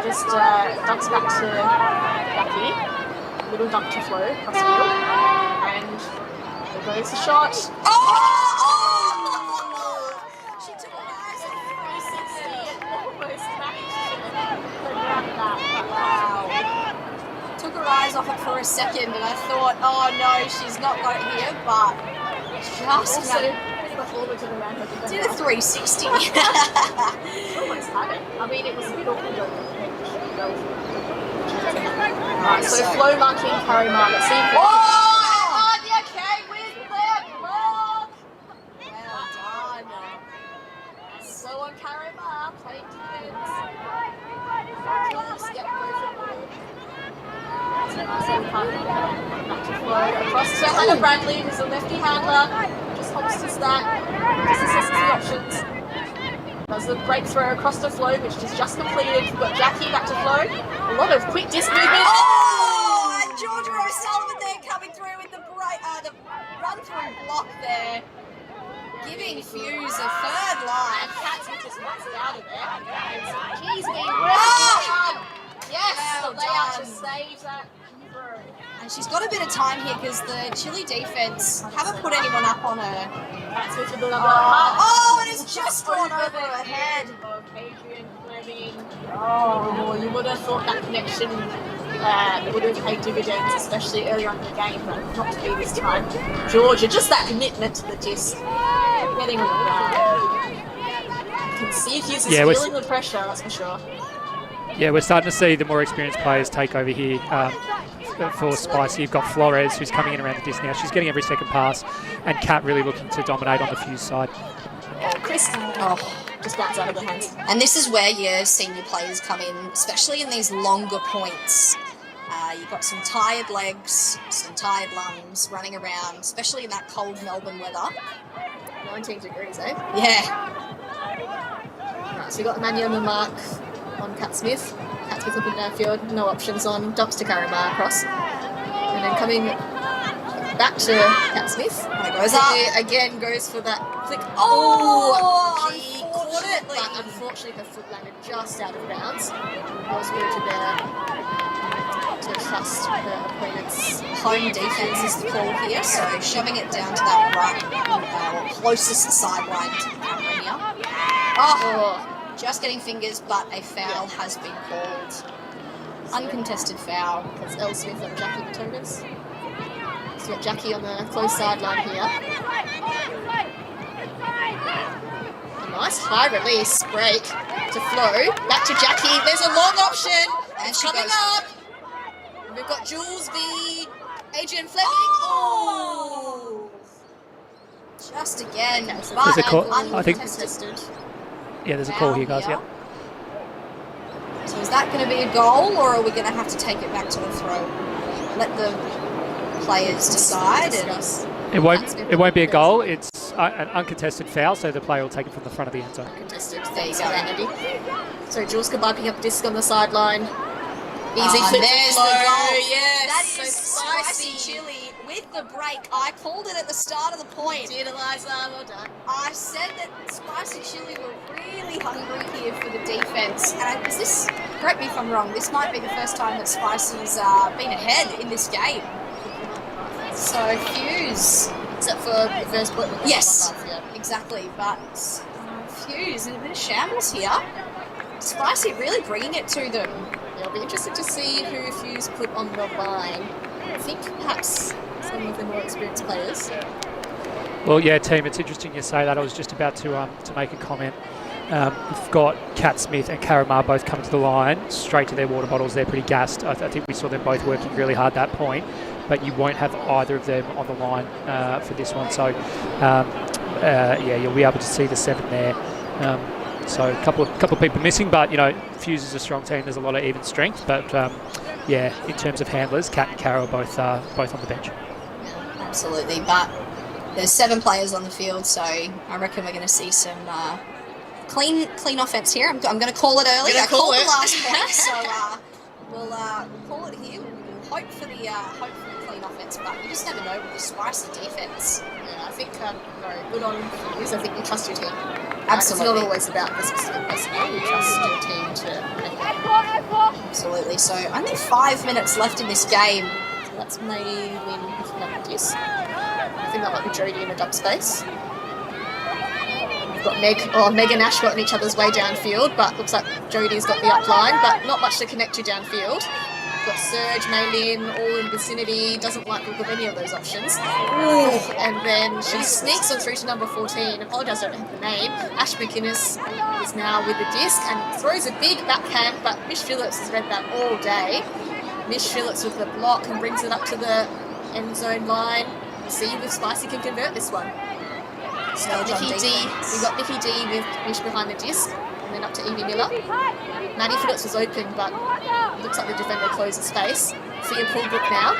just dumps back to Jackie. Little dump to Flo across the field. And there goes the shot. Oh! She took a nice 360 and almost managed to grab that. Wow. Took her eyes off it for a second and I thought, oh no, she's not got it here, but just Also, forward to the round. did a 360. Almost had it. I mean, it was a bit awkward. Right, so Flo marking Carrie Mark. Let's see if okay with that block. Well done. So on Carrie Mark, playing defense. Jules, yep, go for the ball. Back to Flo. Across to Hannah Bradley, who's a lefty handler. Just helps us that. Just assists the options. Does the break throw across to Flo, which is just completed. We've got Jackie back to Flo. A lot of quick disc movement. Oh, and Georgia O'Sullivan there coming through with the run-through block there. Giving Fuse a third line. And Kat's just wants it out of there. She's being worked hard. Yes, well the layout done. just saves that through. And she's got a bit of time here because the Chile defense haven't put anyone up on her. That's with the number Oh, and it's just gone over her head. Of Adrian Fleming. Oh, you would have thought that connection would have paid dividends, especially earlier on in the game, but not to be this time. Georgia, just that commitment to the disc. Getting on the ground. You can see Hughes is feeling the pressure, that's for sure. Yeah, we're starting to see the more experienced players take over here. For Spicy, you've got Flores, who's coming in around the disc now. She's getting every second pass, and Kat really looking to dominate on the Fuse side. Oh, Chris, just bounced out of the hands. And this is where your senior players come in, especially in these longer points. You've got some tired legs, some tired lungs running around, especially in that cold Melbourne weather. 19 degrees, eh? Yeah. Right, so we've got Emmanuel on the mark on Kat Smith. Kat Smith looking downfield, no options on, dumps to Karima across. And then coming back to Kat Smith. And it goes up. Again goes for that flick. Oh, she caught it, but unfortunately her foot landed just out of bounds. Was good to there to trust her opponent's Home defense is the call here, so shoving it down to that right, closest sideline to the camera here. Oh, just getting fingers, but a foul has been called. Uncontested foul. That's Elle Smith on Jackie Matonas. So we've got Jackie on the close sideline here. A nice high release break to Flo. Back to Jackie. There's a long option. And she coming goes up. We've got Jules v. Adrian Fleming. Oh! Just again. Okay, so There's a call. I think. uncontested. Yeah, there's a call here, guys. Yep. So is that going to be a goal, or are we going to have to take it back to a throw? Let the players decide. It won't be a goal. It's an uncontested foul, so the player will take it from the front of the end zone. Contested. There you go, Andy. So Jules Kabab picking up disc on the sideline. Easy flip there's to the flow. goal. Yes, That so is spicy chili with the break. I called it at the start of the point. Did, Eliza, well done. I said that spicy chili were really hungry here for the defense. And correct me if I'm wrong, this might be the first time that Spicy's been ahead in this game. So Fuse. Except for the first point. Yes, exactly. But Fuse in a bit of shambles here. Spicy really bringing it to them. Yeah, I'll be interested to see who Fuse put on the line. I think perhaps some of the more experienced players. Well, yeah, team, it's interesting you say that. I was just about to make a comment. We've got Kat Smith and Karamar both coming to the line, straight to their water bottles. They're pretty gassed. I think we saw them both working really hard at that point, but you won't have either of them on the line for this one. So, yeah, you'll be able to see the 7 there. So a couple of people missing, but Fuse is a strong team. There's a lot of even strength, but yeah, in terms of handlers, Kat and Cara are both on the bench. Absolutely, but there's 7 players on the field, so I reckon we're going to see some clean offense here. I'm going to call it early. I called the last point, so we'll call it here. We'll hope for the clean offense, but you just never know with the spicy defense. Yeah, I think good on Fuse. I think you trust your team. Absolutely. It's not always about the specific personnel. You trust your team to make it happen. Absolutely. So only 5 minutes left in this game. So that's May win picking up the disc. I think that might be Jodie in the dub space. We've got Megan Ash got in each other's way downfield, but looks like Jodie's got the up line, but not much to connect to downfield. We've got Serge, Maylin, all in the vicinity, doesn't like the look of any of those options. Ooh, and then she sneaks on through to number 14. Apologise, I don't have the name. Ash McInnes is now with the disc and throws a big backhand, but Mish Phillips has read that all day. Mish Phillips with the block and brings it up to the end zone line. We'll see if Spicy can convert this one. So Nikki D, we got Nikki D with Mish behind the disc, and then up to Evie Miller. Maddie Phillips was open, but it looks like the defender closed the space. Thea Pullbrook now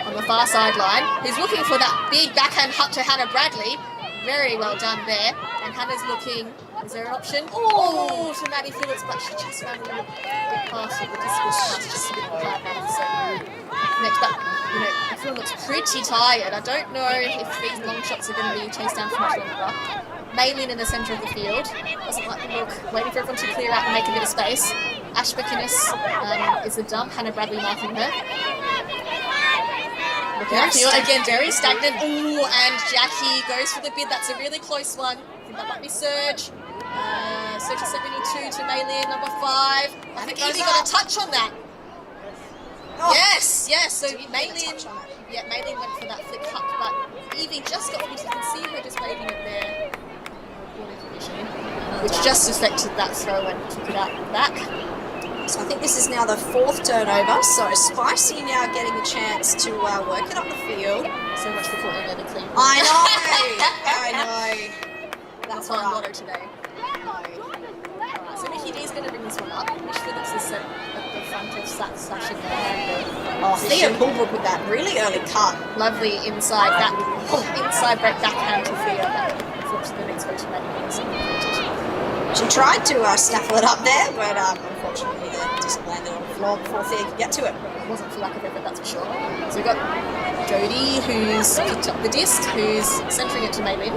on the far sideline, who's looking for that big backhand hut to Hannah Bradley. Very well done there. And Hannah's looking, is there an option? Oh, to Maddie Phillips, but she just ran a little bit past it. The disc was just a bit hard now. So next, but everyone looks pretty tired. I don't know if these long shots are going to be chased down for much longer. Maylin in the centre of the field. Doesn't like the look. Waiting for everyone to clear out and make a bit of space. Ash McInnes is the dump. Hannah Bradley marking her. Again, very stagnant. Ooh, and Jackie goes for the bid. That's a really close one. I think that might be Serge. Serge is 72 to Maylin, number 5. I think Evie got a touch on that. Oh. Yes. So Maylin went for that flick huck, but Evie just got finished. You can see her just waving it there. Which just affected that throw and took it out and back. So I think this is now the 4th turnover. So Spicy now getting a chance to work it up the field. So much for calling it a clean. I know. That's our motto today. Alright, so Nikki D is going to bring this one up. Mish Phillips is at the front of slashing there. Thea Pullbrook with that really early cut. Lovely inside break backhand to Thea. That flips to the next coach. She tried to snaffle it up there, but unfortunately the disc landed on the floor before Thea could get to it. It wasn't for lack of effort, that's for sure. So we've got Jodie, who's picked up the disc, who's centering it to Maylin.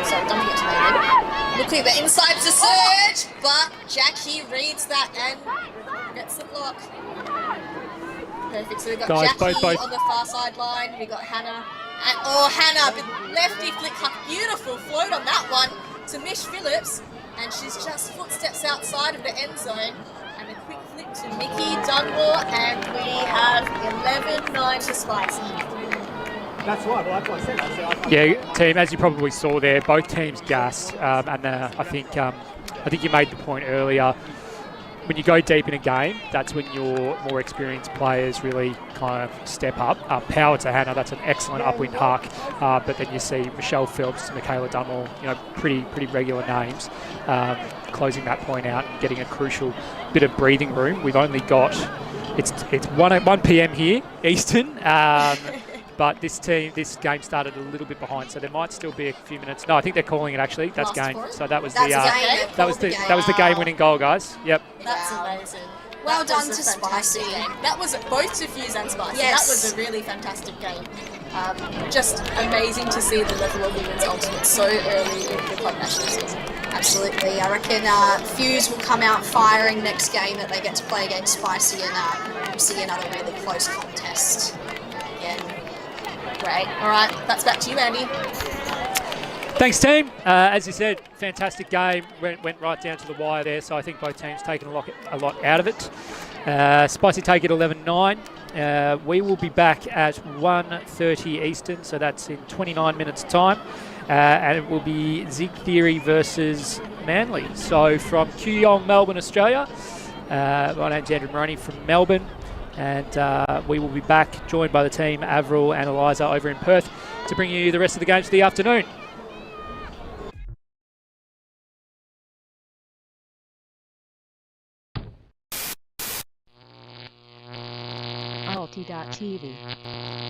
Sorry, dumping it to Maylin. Looking at the inside to Serge, but Jackie reads that and gets the block. Perfect. So we've got Jackie both. on the far sideline. We've got Hannah. And Hannah, lefty flick huck, beautiful float on that one to Mish Phillips. And she's just footsteps outside of the end zone. And a quick flip to Nikki Dunmore, and we have 11-9 to Spicy. That's right. Well, that's what I said. Yeah, team, as you probably saw there, both teams gassed, and I think you made the point earlier. When you go deep in a game, that's when your more experienced players really kind of step up. Power to Hannah, that's an excellent upwind huck. But then you see Michelle Phelps, Michaela Dunmore, pretty regular names, closing that point out and getting a crucial bit of breathing room. We've only got it's 1 p.m. here, Eastern. But this game started a little bit behind, so there might still be a few minutes. No, I think they're calling it actually. That's game. So that was the game-winning goal, guys. Yep. That's amazing. Well That done was to a fantastic Spicy. game. That was both to Fuse and Spicy. Yes. That was a really fantastic game. Just amazing to see the level of women's ultimate so early in the club national season. Absolutely. I reckon Fuse will come out firing next game that they get to play against Spicy, and we'll see another really close contest again. Great. All right, that's back to you, Andy. Thanks, team. As you said, fantastic game. Went right down to the wire there, so I think both teams taken a lot out of it. Spicy take it 11-9. We will be back at 1:30 Eastern, so that's in 29 minutes' time. And it will be Zig Theory versus Manly. So from Kooyong, Melbourne, Australia, my name's Andrew Moroney from Melbourne, and we will be back joined by the team, Avril and Eliza over in Perth, to bring you the rest of the games for the afternoon. ULTI.TV.